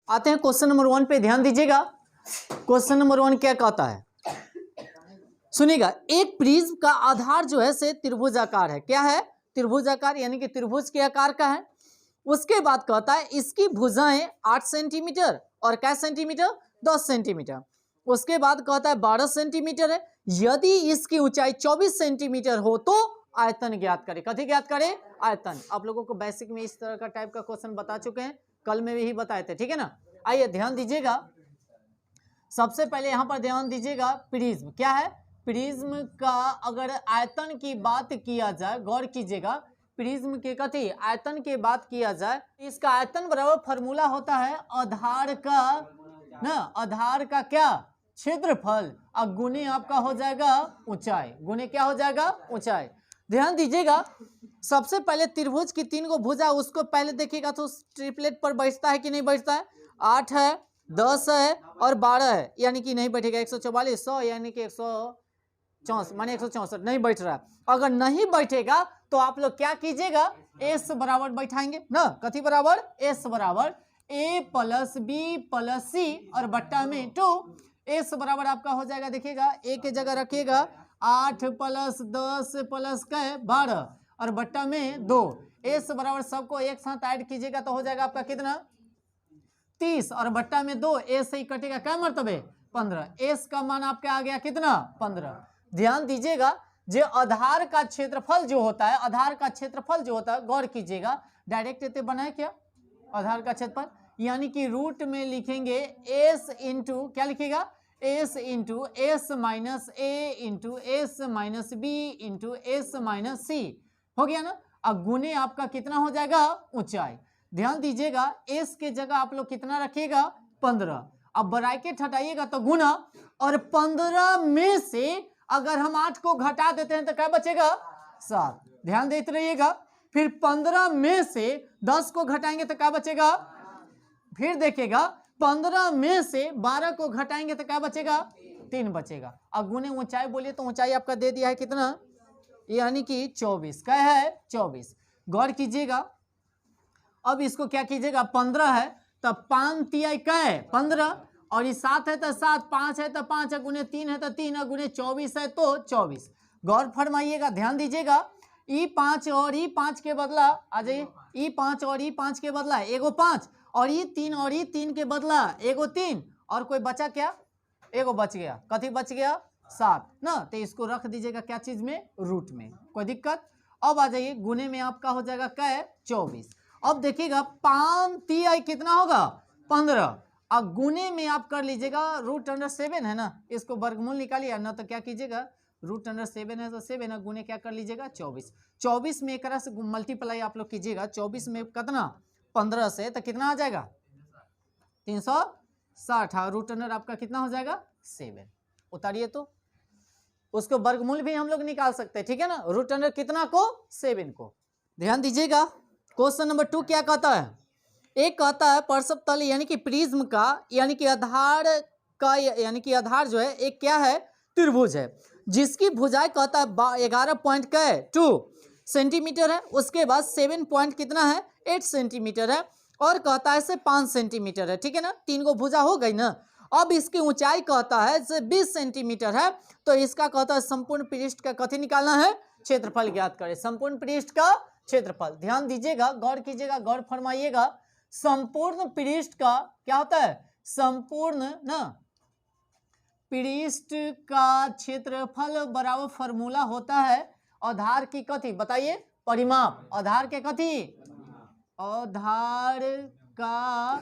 आते हैं question number 1 पे, ध्यान दीजिएगा। क्वेश्चन नंबर 1 क्या कहता है, सुनिएगा। एक प्रिज्म का आधार जो है से त्रिभुजाकार है। क्या है? त्रिभुजाकार, यानी कि त्रिभुज के आकार का है। उसके बाद कहता है इसकी भुजाएं 8 सेंटीमीटर और क्या सेंटीमीटर, 10 सेंटीमीटर। उसके बाद कहता है 12 सेंटीमीटर है। यदि इसकी ऊंचाई 24 सेंटीमीटर हो तो आयतन ज्ञात करें। कथी ज्ञात करें? आयतन। आप लोगों को बेसिक में इस तरह का टाइप का क्वेश्चन बता चुके हैं, कल में भी बताए थे, ठीक है ना। आइए ध्यान दीजिएगा। सबसे पहले यहां पर ध्यान दीजिएगा, प्रिज्म क्या है। प्रिज्म का अगर आयतन की बात किया जाए, गौर कीजिएगा, प्रिज्म के कथी आयतन की बात किया जाए, इसका आयतन बराबर फॉर्मूला होता है आधार का ना, आधार का क्या क्षेत्रफल और गुने आपका हो जाएगा ऊंचाई। गुने क्या हो जाएगा? ऊंचाई। ध्यान दीजिएगा, सबसे पहले त्रिभुज की 3 गो भुजा, उसको पहले देखिएगा तो ट्रिपलेट पर बैठता है कि नहीं बैठता है। 8 है, 10 है और 12 है, यानी कि नहीं बैठेगा। 144, 100 यानी कि 164 माने 164 नहीं बैठ रहा। अगर नहीं बैठेगा तो आप लोग क्या कीजिएगा, एस बराबर बैठाएंगे ना। कथी बराबर? एस बराबर ए प्लस बी प्लस सी और बट्टा में 2। एस बराबर आपका हो जाएगा, देखिएगा ए के जगह रखिएगा 8 प्लस 10 प्लस 12 और बट्टा में 2। एस बराबर सबको एक साथ ऐड कीजिएगा तो हो जाएगा आपका कितना, 30 और बट्टा में 2। एस से ही कटेगा क्या मरतबे? 15। एस का मान आपका आ गया कितना? 15। ध्यान दीजिएगा, जो आधार का क्षेत्रफल जो होता है, आधार का क्षेत्रफल जो होता है, गौर कीजिएगा, डायरेक्ट इतने बनाए क्या आधार का क्षेत्रफल, यानी कि रूट में लिखेंगे एस इंटू क्या लिखिएगा, एस इंटू एस माइनस ए into S minus B into S minus C. हो गया ना। अब गुने आपका कितना हो जाएगा? ऊंचाई। ध्यान दीजिएगा, एस के जगह आप लोग कितना रखिएगा? 15। अब ब्रैकेट हटाइएगा तो गुना, और 15 में से अगर हम 8 को घटा देते हैं तो क्या बचेगा? 7। ध्यान देते रहिएगा। फिर 15 में से 10 को घटाएंगे तो क्या बचेगा? फिर देखिएगा 15 में से 12 को घटाएंगे तो क्या बचेगा? 3 बचेगा। अब गुने ऊंचाई बोलिए तो ऊंचाई आपका दे दिया है कितना, यानी कि 24। क्या है? 24। गौर कीजिएगा, अब इसको क्या कीजिएगा, 15 है तो 5 तिहाई क्या है? 15, और ये 7 है तो 7, 5 है तो 5, गुने 3 है तो 3, गुने 24 है तो 24। गौर फरमाइएगा, ध्यान दीजिएगा, ई 5 और ई 5 के बदला आ जाइए, ई 5 और ई 5 के बदला एगो 5, और ई 3 और ई 3 के बदला एगो 3, और कोई बचा क्या? एगो बच गया। कथी बच गया? 7 ना। तो इसको रख दीजिएगा क्या चीज में? रूट में। कोई दिक्कत? अब आ जाइए, गुने में आपका हो जाएगा क्या है? 24। अब देखिएगा 5 तिहाई कितना होगा? 15। अब गुने में आप कर लीजिएगा √7 है ना, इसको वर्गमूल निकालिए ना, तो क्या कीजिएगा, √7 है तो 7 है, गुने क्या कर लीजिएगा? 24। 24 में एक तरह से मल्टीप्लाई आप लोग कीजिएगा, 24 में कितना? 15 से तो कितना आ जाएगा? 360। रूट अंडर आपका कितना हो जाएगा? 7। उतारिए तो उसको वर्गमूल भी हम लोग निकाल सकते हैं, ठीक है ना। रूट अंडर कितना को? 7 को। ध्यान दीजिएगा, क्वेश्चन नंबर 2 क्या कहता है, एक कहता है परसप तल यानी कि प्रिज्म का, यानी कि आधार का, यानी कि आधार जो है एक क्या है? त्रिभुज है, जिसकी भुजाएं कहता है 11.2 सेंटीमीटर है। उसके बाद 7 पॉइंट कितना है? 8 सेंटीमीटर है, और कहता है से 5 सेंटीमीटर है, ठीक है ना। 3 गो भुजा हो गई ना। अब इसकी ऊंचाई कहता है से 20 सेंटीमीटर है, तो इसका कहता है संपूर्ण पृष्ठ का कथी निकालना है? क्षेत्रफल ज्ञात करें। संपूर्ण पृष्ठ का क्षेत्रफल। ध्यान दीजिएगा, गौर कीजिएगा, गौर फरमाइएगा, संपूर्ण पृष्ठ का क्या होता है? संपूर्ण ना पृष्ठ का क्षेत्रफल बराबर फॉर्मूला होता है आधार की कथी, बताइए? परिमाप। आधार के कथी? आधार का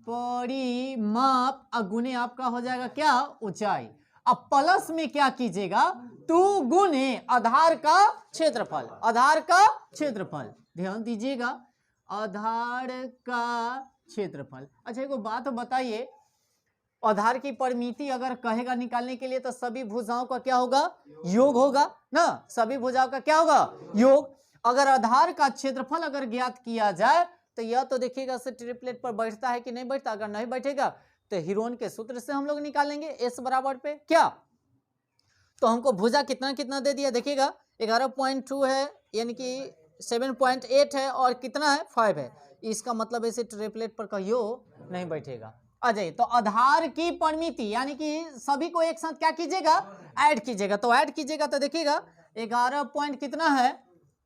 परिमाप, गुने आपका हो जाएगा क्या? ऊंचाई। अब प्लस में क्या कीजिएगा? 2 गुने आधार का क्षेत्रफल। आधार का क्षेत्रफल। ध्यान दीजिएगा, आधार का क्षेत्रफल। अच्छा एक बात बताइए, आधार की परिमिति अगर कहेगा निकालने के लिए तो सभी भुजाओं का क्या होगा? योग होगा ना। सभी भुजाओं का क्या होगा? योग। अगर आधार का क्षेत्रफल अगर ज्ञात किया जाए तो यह तो देखिएगा से ट्रिपलेट पर बैठता है कि नहीं बैठता। अगर नहीं बैठेगा तो हीरोन के सूत्र से हम लोग निकालेंगे, एस बराबर पे क्या, तो हमको भुजा कितना कितना दे दिया, देखिएगा 11.2 है, यानी कि 7.8 है, और कितना है? 5 है। इसका मतलब ऐसे ट्रिपलेट पर कहियो नहीं बैठेगा। आ जाइए, तो आधार की परिमिति यानी कि सभी को एक साथ क्या कीजिएगा, ऐड कीजिएगा। तो ऐड कीजिएगा तो देखिएगा 11 पॉइंट कितना है,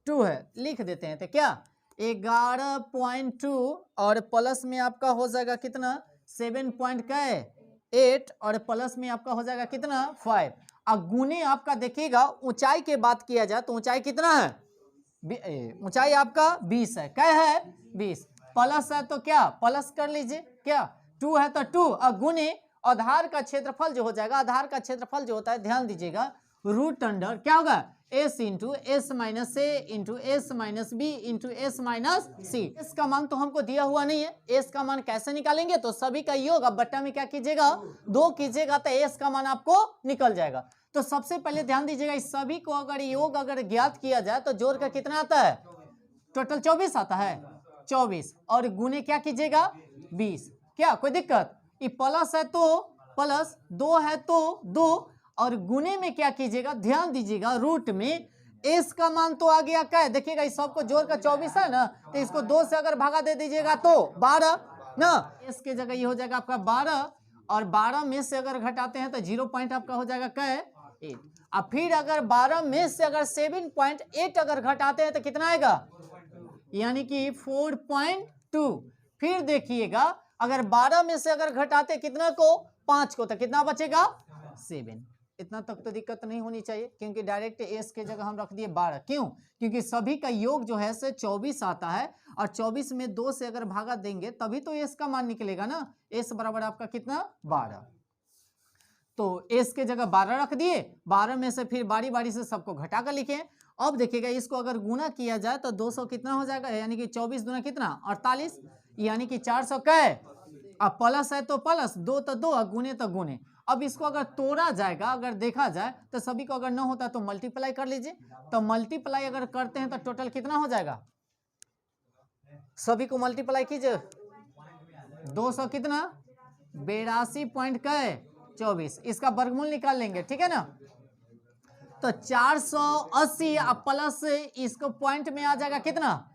2 है, लिख देते हैं। तो क्या 11.2 और प्लस में आपका हो जाएगा कितना 7.8 और प्लस में आपका हो जाएगा कितना 5। अब गुने आपका देखिएगा ऊंचाई के बात किया जाए तो ऊंचाई कितना है, ऊंचाई आपका 20 है। क्या है 20, प्लस है तो क्या प्लस कर लीजिए, क्या 2 है तो 2 और गुने आधार का क्षेत्रफल जो हो जाएगा, आधार का क्षेत्रफल जो होता है ध्यान दीजिएगा रूट अंडर क्या होगा s इंटू एस माइनस ए into S minus B into S minus c. S का मान तो हमको दिया हुआ नहीं है, एस का मान कैसे निकालेंगे, तो सभी का योग अब बट्टा में क्या कीजिएगा 2 कीजिएगा तो एस का मान आपको निकल जाएगा। तो सबसे पहले ध्यान दीजिएगा इस सभी को अगर योग अगर ज्ञात किया जाए तो जोड़ का कितना आता है, टोटल 24 आता है 24 और गुने क्या कीजिएगा 20। क्या कोई दिक्कत, ये प्लस है तो प्लस, 2 है तो 2 और गुने में क्या कीजिएगा ध्यान दीजिएगा रूट में एस का मान तो आ गया क्या है, देखिएगा इस सबको जोड़ का 24 है ना, तो इसको 2 से अगर भागा दे दीजिएगा तो 12 ना, एस के जगह ये हो जाएगा आपका 12 और 12 में से अगर घटाते हैं तो 0 पॉइंट आपका हो जाएगा क्या है 8। अब फिर अगर 12 में से अगर 7.8 अगर घटाते हैं तो कितना आएगा, यानी कि 4.2। फिर देखिएगा अगर 12 में से अगर घटाते कितना को 5 को तो कितना बचेगा 7। इतना तक तो दिक्कत नहीं होनी चाहिए क्योंकि डायरेक्ट एस के जगह हम रख दिए 12। क्यों, क्योंकि सभी का योग जो है से 24 आता है और 24 में 2 से अगर भागा देंगे तभी तो एस का मान निकलेगा ना, एस बराबर आपका कितना 12। तो एस के जगह 12 रख दिए, 12 में से फिर बारी बारी से सबको घटा कर लिखे। अब देखिएगा इसको अगर गुना किया जाए तो 200 कितना हो जाएगा, यानी कि 24 दूना कितना 48, यानी कि 400 क्या है। अब प्लस है तो प्लस, 2 तो 2 और गुने तो गुने। अब इसको अगर तोड़ा जाएगा, अगर देखा जाए तो सभी को अगर न होता तो मल्टीप्लाई कर लीजिए, तो मल्टीप्लाई अगर करते हैं तो टोटल कितना हो जाएगा, सभी को मल्टीप्लाई कीजिए 200 कितना 82.24, इसका वर्गमूल निकाल लेंगे, ठीक है ना। तो 480 प्लस इसको पॉइंट में आ जाएगा कितना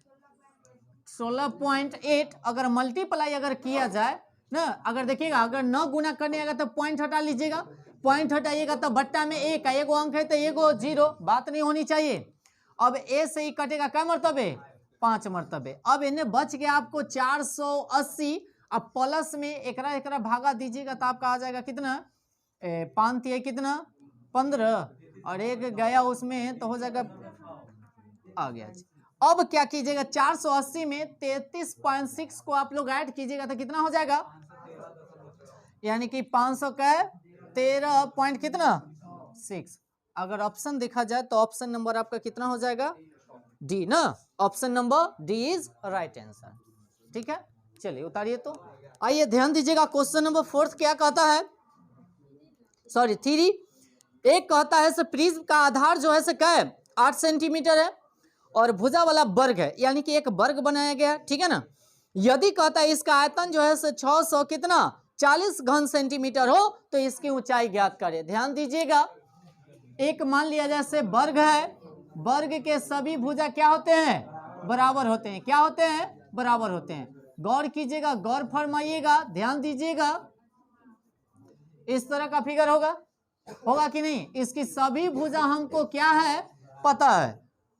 16.8। अगर मल्टीप्लाई अगर किया जाए ना, अगर देखिएगा अगर न गुना करने आएगा तो पॉइंट हटा लीजिएगा, पॉइंट हटाइएगा तो बट्टा में एक का एगो अंक है तो एगो 0, बात नहीं होनी चाहिए। अब ए से ही कटेगा क्या मरतबे 5 मरतबे। अब इन्हें बच गया आपको 480, अब प्लस में एकरा भागा दीजिएगा तो आपका आ जाएगा कितना 5 कितना 15 और एक गया उसमें तो हो जाएगा आ गया। अब क्या कीजिएगा 480 में 33.6 को आप लोग ऐड कीजिएगा तो कितना हो जाएगा, यानी कि 500 का 13 पॉइंट कितना 6। अगर ऑप्शन देखा जाए तो ऑप्शन नंबर आपका कितना हो जाएगा डी ना, option number D is right answer. ठीक है, चलिए उतारिए। तो आइए ध्यान दीजिएगा क्वेश्चन नंबर 4 क्या कहता है, सॉरी 3। एक कहता है से प्रिज्म का आधार जो है से क्या है 8 सेंटीमीटर है और भुजा वाला वर्ग है, यानी कि एक वर्ग बनाया गया है, ठीक है ना। यदि कहता है इसका आयतन जो है से 600 कितना 40 घन सेंटीमीटर हो तो इसकी ऊंचाई ज्ञात करें। ध्यान दीजिएगा एक मान लिया जैसे वर्ग है, वर्ग के सभी भुजा क्या होते हैं बराबर होते हैं, क्या होते हैं बराबर होते हैं। गौर कीजिएगा, गौर फरमाइएगा, ध्यान दीजिएगा इस तरह का फिगर होगा कि नहीं, इसकी सभी भुजा हमको क्या है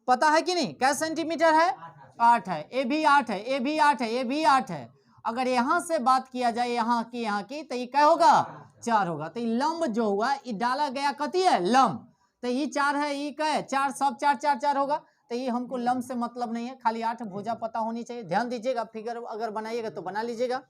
पता है कि नहीं, क्या सेंटीमीटर है 8 है, ये भी 8 है, ये भी 8 है, ये भी 8 है। अगर यहां से बात किया जाए यहाँ की तो ये क्या होगा 4 होगा। तो ये लंब जो हुआ ये डाला गया कति है लंब, तो ये 4 है, ये क्या है 4, सब 4 4 4 होगा। तो ये हमको लंब से मतलब नहीं है, खाली 8 भुजा पता होनी चाहिए। ध्यान दीजिएगा, फिगर अगर बनाइएगा तो बना लीजिएगा।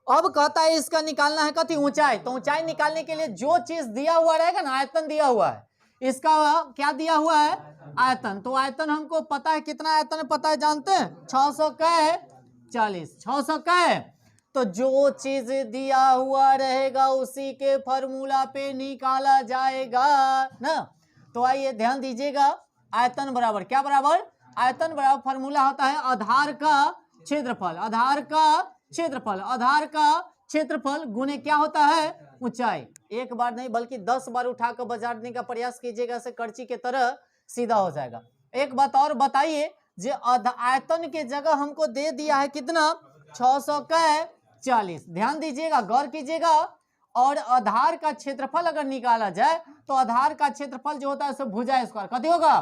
अब कहता है इसका निकालना है कति ऊंचाई, तो ऊंचाई निकालने के लिए जो चीज दिया हुआ रहेगा ना, आयतन दिया हुआ है, इसका क्या दिया हुआ है आयतन। तो आयतन हमको पता है, कितना आयतन पता है जानते हैं 600 का है 40, 600 का है। तो जो चीज दिया हुआ रहेगा उसी के फॉर्मूला पे निकाला जाएगा ना। तो आइए ध्यान दीजिएगा, आयतन बराबर क्या बराबर, आयतन बराबर फॉर्मूला होता है आधार का क्षेत्रफल, आधार का क्षेत्रफल, आधार का क्षेत्रफल गुने क्या होता है ऊंचाई। एक बार नहीं बल्कि 10 बार उठाकर बजारने का प्रयास कीजिएगा, से कर्ची के तरह सीधा हो जाएगा। एक बात और बताइए, जो आयतन के जगह हमको दे दिया है कितना 640। ध्यान दीजिएगा, गौर कीजिएगा। और आधार का क्षेत्रफल अगर निकाला जाए तो आधार का क्षेत्रफल जो होता है उसे भुजा स्क्वायर कति होगा।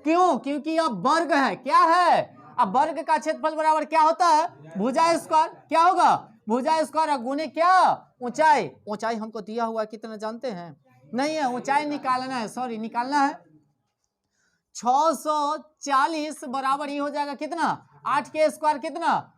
क्यों? क्योंकि यह वर्ग है। क्या है? अब वर्ग का क्षेत्रफल बराबर क्या होता है? भुजा स्क्वायर। क्या होगा? भुजा स्क्वायर गुने क्या? ऊंचाई। ऊंचाई हमको दिया हुआ कितना जानते हैं? नहीं है, ऊंचाई निकालना है, सॉरी निकालना है। 640 बराबर ही हो जाएगा कितना? 8 के स्क्वायर कितना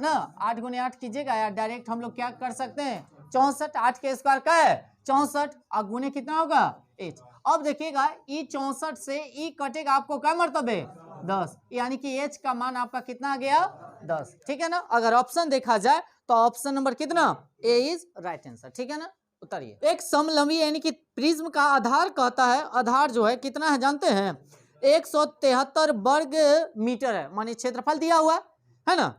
ना, 8 गुने 8 कीजिएगा यार, डायरेक्ट हम लोग क्या कर सकते हैं? 64। 8 के स्क्वायर का है 64 और गुने कितना होगा? 8। अब देखिएगा ई 64 से ई कटेगा, आपको क्या मर्तबे? 10, यानी कि एच का मान आपका कितना आ गया? 10। ठीक है ना। अगर ऑप्शन देखा जाए तो ऑप्शन नंबर कितना? ए इज राइट आंसर। ठीक है ना। उतरिए। एक समलंबी यानी कि प्रिज्म का आधार कहता है, आधार जो है कितना है जानते हैं? 173 वर्ग मीटर है, माने क्षेत्रफल दिया हुआ है ना।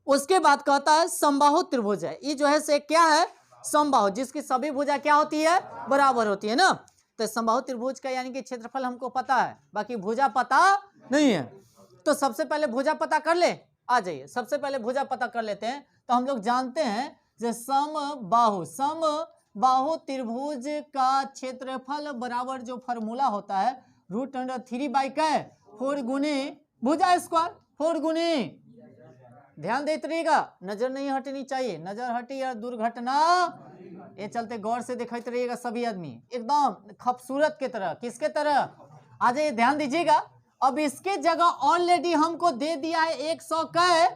उसके बाद कहता है समबाहु त्रिभुज है। ये जो है से क्या है? समबाहु, जिसकी सभी भुजा क्या होती है? बराबर होती है ना। तो समबाहु त्रिभुज का यानी कि क्षेत्रफल हमको पता है, बाकी भुजा पता नहीं है। तो सबसे पहले भुजा पता कर ले। आ जाइए, सबसे पहले भुजा पता कर लेते हैं। तो हम लोग जानते हैं जो समबाहु त्रिभुज का क्षेत्रफल बराबर जो फॉर्मूला होता है √3/4 गुने भुजा स्क्वायर 4 गुने। ध्यान देते रहिएगा, नजर नहीं हटनी चाहिए, नजर हटी या दुर्घटना। ये चलते गौर से देखते रहिएगा सभी आदमी, एकदम खूबसूरत के तरह। किसके तरह? आ जाइए, ध्यान दीजिएगा। अब इसके जगह ऑलरेडी हमको दे दिया है 100 का,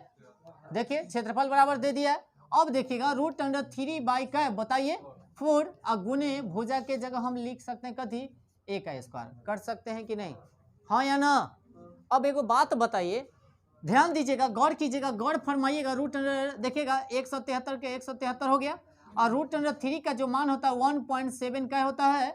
देखिए क्षेत्रफल बराबर दे दिया है। अब देखिएगा √3/4 बताइए 4 और गुने भुजा के जगह हम लिख सकते हैं कथी? a का स्क्वायर। कर सकते हैं कि नहीं? हाँ या ना। अब एगो बात बताइए, ध्यान दीजिएगा, गौर कीजिएगा, गौर फरमाइएगा। रूट देखिएगा 173 के 173 हो गया और √3 का जो मान होता है 1.7 का होता है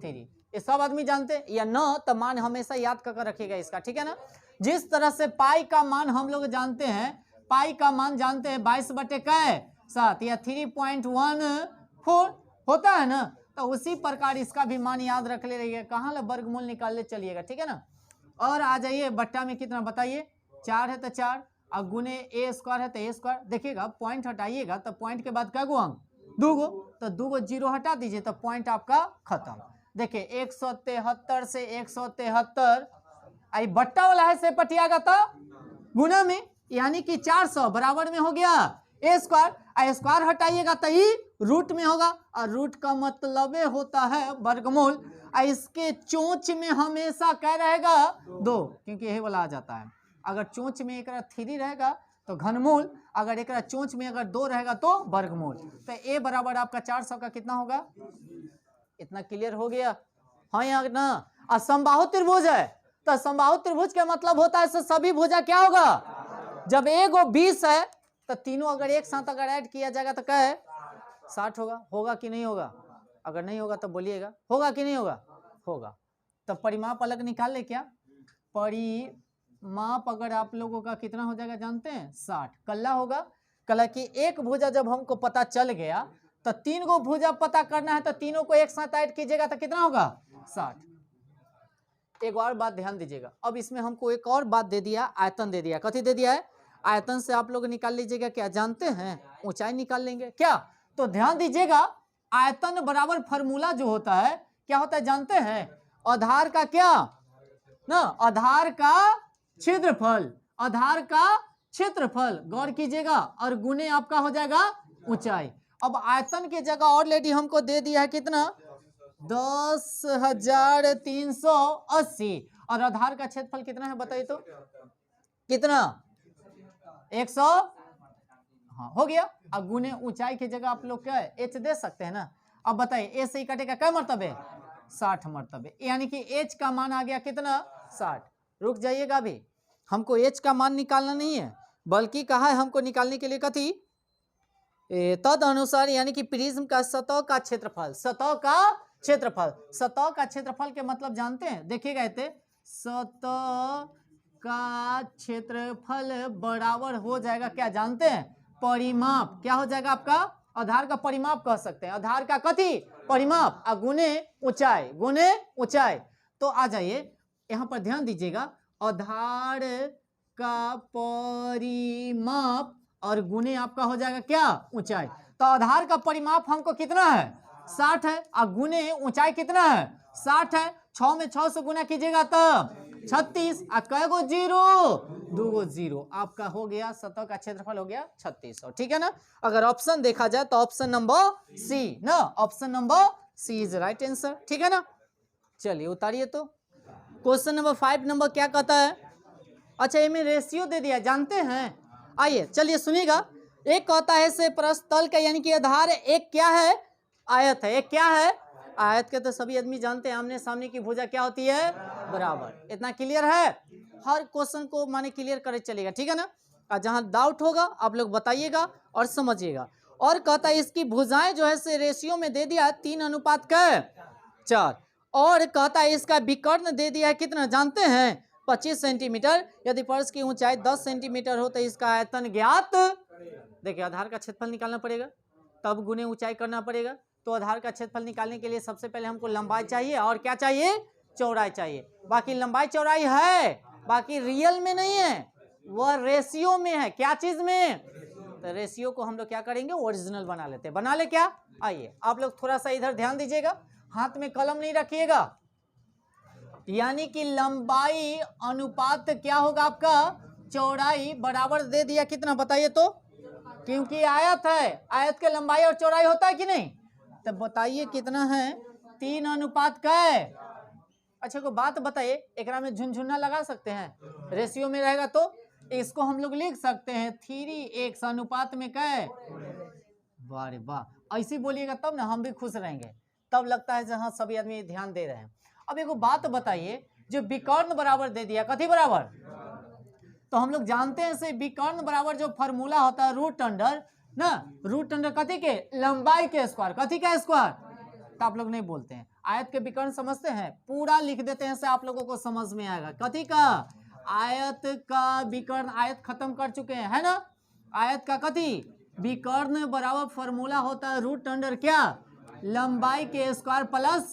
3। ये सब आदमी जानते हैं या ना, तो मान हमेशा याद कर रखिएगा इसका। ठीक है ना। जिस तरह से पाई का मान हम लोग जानते हैं, पाई का मान जानते हैं 22/7 या 3.14 होता है ना, तो उसी प्रकार इसका भी मान याद रख ले रहिएगा। कहाँ ले वर्गमूल निकाल ले चलिएगा। ठीक है ना। और आ जाइए बट्टा में कितना बताइए? 4 है तो 4 और गुने a स्क्वायर है तो a स्क्वायर। देखिएगा पॉइंट हटाइएगा तो पॉइंट के बाद क्या गो अंक? 2 गो, तो 2 गो जीरो हटा दीजिए तो पॉइंट आपका खत्म। देखिए 173 से 173 आई बट्टा वाला है से पटियागा तो गुना में, यानी कि 400 बराबर में हो गया a स्क्वायर। आ स्क्वायर हटाइएगा तो ही रूट में होगा और रूट का मतलब होता है वर्गमूल। इसके चोंच में हमेशा क्या रहेगा? 2, क्योंकि यही वाला आ जाता है। अगर चोंच में एक 3 रहेगा तो घनमूल, अगर एक चोंच में अगर 2 रहेगा तो वर्गमूल। तो a बराबर आपका 400 का कितना होगा? इतना क्लियर हो गया? हाँ या ना। और समबाहु त्रिभुज है, तो समबाहु त्रिभुज का मतलब होता है सभी भुजा क्या होगा? जब a को 20 है तो तीनों अगर एक साथ अगर ऐड किया जाएगा तो क्या है? 60 होगा। होगा कि नहीं होगा? अगर नहीं होगा तो बोलिएगा, होगा कि नहीं होगा? होगा। तो परिमाप अलग निकाल ले क्या? परिमाप अगर आप लोगों का कितना हो जाएगा जानते हैं? 60 कल्ला होगा। कल्ला की एक भुजा जब हमको पता चल गया तो 3 गो भुजा पता करना है, तो तीनों को एक साथ ऐड कीजिएगा तो कितना होगा? 60। एक और बात ध्यान दीजिएगा, अब इसमें हमको एक और बात दे दिया, आयतन दे दिया। कथी दे दिया है? आयतन से आप लोग निकाल लीजिएगा क्या जानते हैं? ऊंचाई निकाल लेंगे क्या? तो ध्यान दीजिएगा, आयतन बराबर फॉर्मूला जो होता है क्या होता है जानते हैं? आधार का क्या ना, आधार का क्षेत्रफल, आधार का क्षेत्रफल, गौर कीजिएगा, और गुने आपका हो जाएगा ऊंचाई। अब आयतन की जगह ऑलरेडी हमको दे दिया है कितना? 10,380 और आधार का क्षेत्रफल कितना है बताइए तो? कितना? 100। हाँ हो गया। अब गुने ऊंचाई की जगह आप लोग क्या है? h दे सकते हैं ना। अब बताइए a से ही कटेगा क्या मर्तबे? 60 मर्तबे, यानी कि h का मान आ गया कितना? 60। रुक जाइएगा, अभी हमको h का मान निकालना नहीं है, बल्कि कहा है हमको निकालने के लिए कथी? तद अनुसार, यानी कि प्रिज्म का सतह का क्षेत्रफल, सतह का क्षेत्रफल, सतह का क्षेत्रफल के मतलब जानते हैं? देखिएगा इतने, सतह का क्षेत्रफल बराबर हो जाएगा क्या जानते हैं? परिमाप। क्या हो जाएगा आपका? आधार का परिमाप कह सकते हैं, आधार का कथी? परिमाप, और गुने ऊंचाई, गुने ऊंचाई। तो आ जाइए यहाँ पर ध्यान दीजिएगा, आधार का परिमाप और गुने आपका हो जाएगा क्या, ऊंचाई। तो आधार का परिमाप हमको कितना है, 60 है, और गुने ऊंचाई कितना है, 60 है। 6 में 6 से गुना कीजिएगा तब 36, और कै गो जीरो, 2 गो जीरो, आपका हो गया सतह का क्षेत्रफल हो गया 3600। ठीक है ना। अगर ऑप्शन देखा जाए तो ऑप्शन नंबर सी ना, option number C is right answer. ठीक है ना। चलिए उतारिए तो। क्वेश्चन नंबर 5 नंबर क्या कहता है, अच्छा ये में रेशियो दे दिया, जानते हैं। आइए चलिए सुनिएगा। एक कहता है से प्रस्थल का यानी कि आधार, एक क्या है, आयत है। एक क्या है, आयत के तो सभी आदमी जानते हैं, आमने सामने की भुजा क्या होती है, बराबर। इतना क्लियर है, हर क्वेश्चन को माने क्लियर करे चलेगा। ठीक है ना। और जहां डाउट होगा आप लोग बताइएगा और समझिएगा। और कहता है इसकी भुजाएं जो है से रेशियो में दे दिया 3:4, और कहता है इसका विकर्ण दे दिया है कितना, जानते हैं 25 सेंटीमीटर। यदि फर्श की ऊंचाई 10 सेंटीमीटर हो तो इसका आयतन ज्ञात। देखिए आधार का क्षेत्रफल निकालना पड़ेगा, तब गुने ऊंचाई करना पड़ेगा। तो आधार का क्षेत्रफल निकालने के लिए सबसे पहले हमको लंबाई चाहिए और क्या चाहिए, चौड़ाई चाहिए। बाकी लंबाई चौड़ाई है, बाकी रियल में नहीं है, वह रेशियो में है। क्या चीज में, तो रेशियो को हम लोग क्या करेंगे, ओरिजिनल बना लेते हैं। बना ले क्या, आइए आप लोग थोड़ा सा इधर ध्यान दीजिएगा, हाथ में कलम नहीं रखिएगा। यानी कि लंबाई अनुपात क्या होगा आपका, चौड़ाई बराबर दे दिया कितना बताइए तो, क्योंकि आयत है, आयत के लंबाई और चौड़ाई होता है कि नहीं। तब बताइए कितना है, 3:1 का है। अच्छा को बात बताइए, एक में झुनझुना लगा सकते हैं, रेशियो में रहेगा तो इसको हम लोग लिख सकते हैं 3:1 अनुपात में क्या है। वाह रे वाह, ऐसी बोलिएगा तब ना हम भी खुश रहेंगे, तब लगता है जहां सभी आदमी ध्यान दे रहे हैं। अब एक बात बताइए, जो विकर्ण बराबर दे दिया, कथी बराबर, तो हम लोग जानते हैं से विकर्ण बराबर जो फॉर्मूला होता है रूट अंडर ना, रूट अंडर कथी के, लंबाई के स्क्वायर, कथी का स्क्वायर, तो आप लोग नहीं बोलते हैं। आयत के विकर्ण समझते हैं, पूरा लिख देते हैं से आप लोगों को समझ में आएगा। कथी का, आयत का विकर्ण, आयत खत्म कर चुके हैं है ना। आयत का कथी, विकर्ण बराबर फॉर्मूला होता है रूट अंडर क्या, लंबाई के स्क्वायर प्लस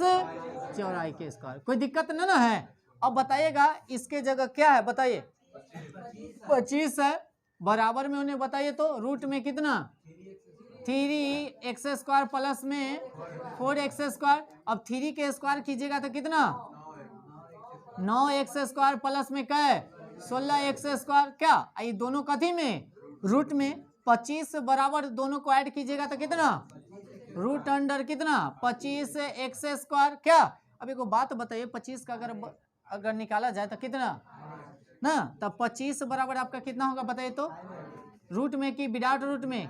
चौड़ाई के स्क्वायर। कोई दिक्कत ना है। अब बताइएगा इसके जगह क्या है, बताइए 25 है, बराबर में उन्हें बताइए तो रूट में कितना, 3x² प्लस में 4x²। अब 3 के स्क्वायर कीजिएगा तो कितना, 9x² प्लस में क्या है 16x²। क्या ये दोनों कथी में, रूट में। 25 बराबर दोनों को ऐड कीजिएगा तो कितना, रूट अंडर कितना 25x²। क्या अब एक बात बताइए, 25 का अगर निकाला जाए तो कितना ना, तब 25 बराबर आपका कितना होगा बताइए तो, रूट में कि विदाउट रूट में,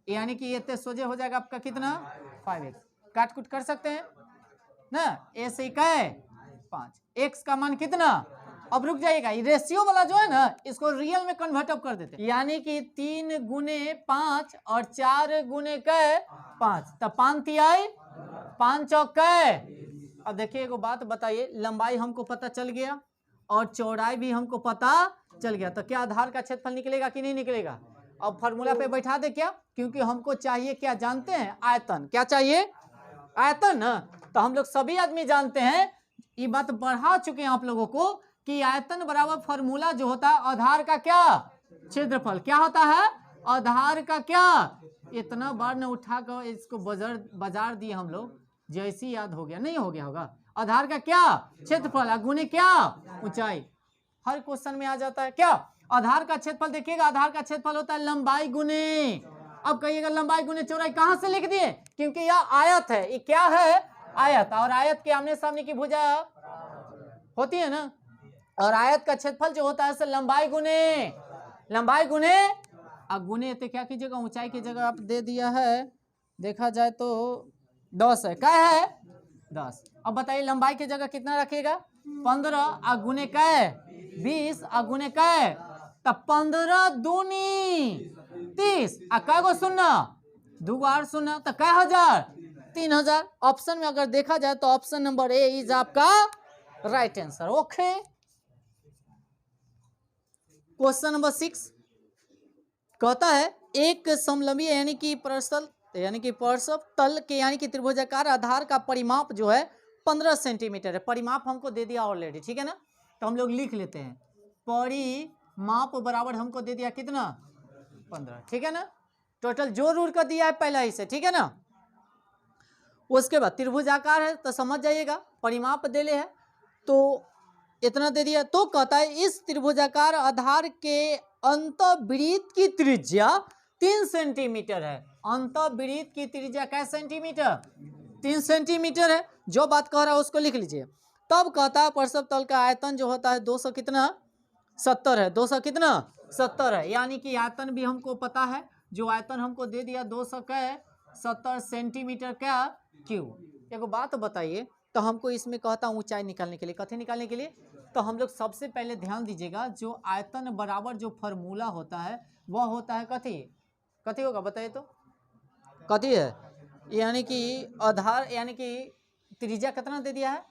यानी कि ये सोजे हो जाएगा आपका कितना 5x। काट कुट कर सकते हैं ना, ए से क्या है 5, x का मान कितना। अब रुक जाइएगा, ये रेशियो वाला जो है ना इसको रियल में कन्वर्ट अप कर देते हैं, यानी कि 3 गुने 5 और 4 गुने क्या 5, तब 5 तिहाई 5 चौक क्या। अब देखिए एक बात बताइए, लंबाई हमको पता चल गया और चौड़ाई भी हमको पता चल गया, तो क्या आधार का क्षेत्रफल निकलेगा कि नहीं निकलेगा। अब फॉर्मूला पे बैठा दे क्या, क्योंकि हमको चाहिए क्या जानते हैं, आयतन। क्या चाहिए, आयतन ना। तो हम लोग सभी आदमी जानते हैं, ये बात बढ़ा चुके हैं आप लोगों को कि आयतन बराबर फॉर्मूला जो होता है आधार का क्या, क्षेत्रफल। क्या होता है, आधार का क्या। इतना बार न उठा कर इसको बाजार दिए हम लोग, जैसी याद हो गया, नहीं हो गया होगा। आधार का क्या, क्षेत्रफल गुने क्या, ऊंचाई। हर क्वेश्चन में आ जाता है क्या, आधार का क्षेत्रफल। देखिएगा आधार का क्षेत्रफल होता है लंबाई गुने, अब कहिएगा लंबाई गुने चौड़ाई, कहां से लिख दिए, क्योंकि यह आयत है। ये क्या है, आयत, और आयत के आमने सामने की भुजा होती है ना, और आयत का क्षेत्रफल जो होता है लंबाई गुने, लंबाई गुने अब गुने तो क्या कीजिएगा, ऊंचाई की जगह आप दे दिया है, देखा जाए तो 10 है, क्या है 10। अब बताइए लंबाई की जगह कितना रखिएगा 15, और गुने क्या है 20, और गुने क्या है, तब 15 दूनी 30, और क्या गो सुनना 2 और सुनना, तो क्या हजार 3000। ऑप्शन में अगर देखा जाए तो ऑप्शन नंबर ए इज आपका right answer. Okay, question number 6 कहता है एक समलंबी यानी कि प्रस्थल यानी कि पार्श्व तल के यानी कि त्रिभुजाकार आधार का परिमाप जो है 15 सेंटीमीटर है। परिमाप हमको दे दिया ऑलरेडी, ठीक है ना, तो हम लोग लिख लेते हैं माप बराबर हमको दे दिया कितना 15, ठीक है ना। टोटल जोड़ उड़ कर दिया है पहला ही से, ठीक है ना। उसके बाद त्रिभुजाकार है तो समझ जाइएगा, परिमाप दे ले है तो इतना दे दिया। तो कहता है इस त्रिभुजाकार आधार के अंतःवृत्त की त्रिज्या 3 सेंटीमीटर है। अंतःवृत्त की त्रिज्या कै सेंटीमीटर 3 सेंटीमीटर है। जो बात कह रहा है उसको लिख लीजिए। तब कहता है प्रसव तल का आयतन जो होता है 200 कितना 70 है। 200 कितना 70 है, यानी कि आयतन भी हमको पता है। जो आयतन हमको दे दिया 270 सेंटीमीटर क्या क्यूब। एक बात बताइए, तो हमको इसमें कहता हूँ ऊंचाई निकालने के लिए, कथी निकालने के लिए, तो हम लोग सबसे पहले ध्यान दीजिएगा, जो आयतन बराबर जो फॉर्मूला होता है वह होता है कथी, कथी होगा बताइए तो, कथी है, यानी कि आधार, यानी कि त्रिज्या कितना दे दिया है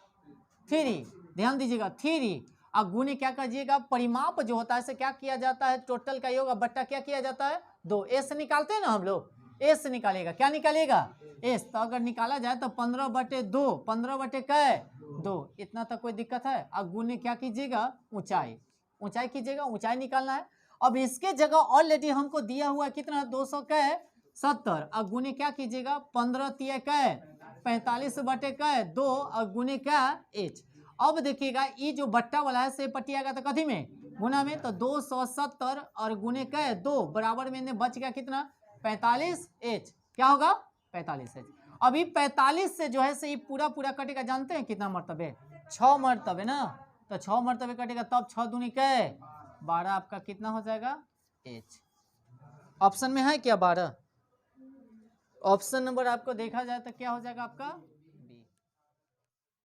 3, ध्यान दीजिएगा 3, और गुणे क्या कीजिएगा, परिमाप जो होता है इसे क्या किया जाता है, टोटल का योग बट्टा क्या किया जाता है 2। ए से निकालते हैं ना हम लोग, ए से निकालेगा, क्या निकालेगा एस। तो अगर निकाला जाए तो 15/2, 15/2, इतना तक कोई दिक्कत है। और गुणे क्या कीजिएगा ऊंचाई, ऊंचाई कीजिएगा, ऊंचाई निकालना है। अब इसके जगह ऑलरेडी हमको दिया हुआ कितना 270, और गुणे क्या कीजिएगा 15×45/2 और गुणे क्या एच। अब देखिएगा ये जो बट्टा वाला है से पटियागा तो कथी में गुना में, तो 270 और गुणे क्या 2 बराबर में बच गया कितना 45 एच, क्या होगा 45 एच। अभी 45 से जो है से ये पूरा पूरा कटेगा, जानते हैं कितना मरतबे 6 मरतबे ना, तो 6 मरतबे कटेगा, तब 6 दूनी क्या 12, आपका कितना हो जाएगा एच। ऑप्शन में है क्या 12, ऑप्शन नंबर आपको देखा जाए तो क्या हो जाएगा आपका